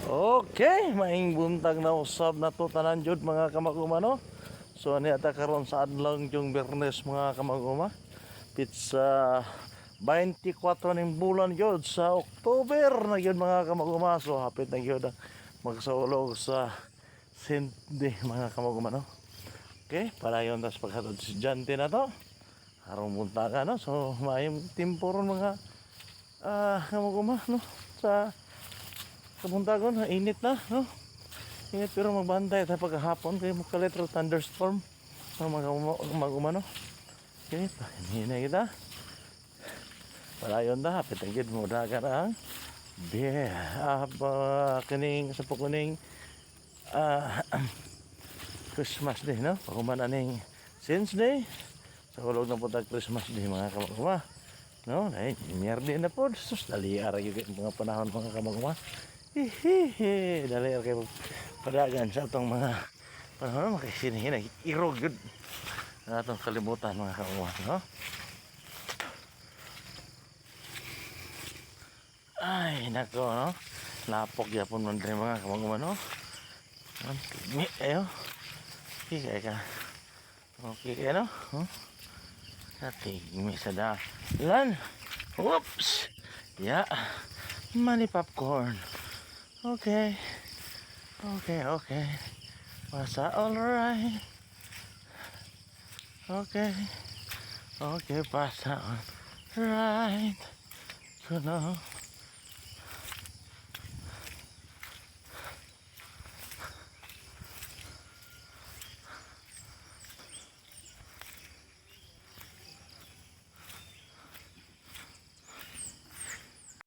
Okay, maing buntag na usab na to tanan jud mga kamag-uma no. So ani ata karon sa adlaw yung Biyernes mga kamag-uma. Pizza 24 ning bulan jud sa October na gyud mga kamag-uma. So hapit na gyud magsaulog sa Sindi mga kamag-uma no. Okay, para yon tas paghatod si Jante na to. Harong buntaga no. So maayong timporon mga kamag-uma no sa kabuntagon, init na, no? Init pero magbantay tayo pagkahapon kaya magka-little thunderstorm mag-umano. Okay, pahinina kita. Palayon na, pitagid mo dagat ang kining sa pukuning Christmas Day, no? Pagumana ning Saints Day. Sa hulog na po Christmas Day, mga kamaguma. No, ay, miyerdi na po. Sus, dali ara yung mga panahon mga kamaguma. Hihihi, dali kayo padagan sa itong mga panahon makisinihin, irog yun na itong kalimutan mga kawan, no? Ay, nako, no? Lapok yapon man rin mga kawan, no? Tigmi, ayo. Higay ka. Okay, kayo, no? Tigmi sa dalan. Whoops! Yeah. Money popcorn. Okay. Was that alright? Okay, pass that one. Right. You know.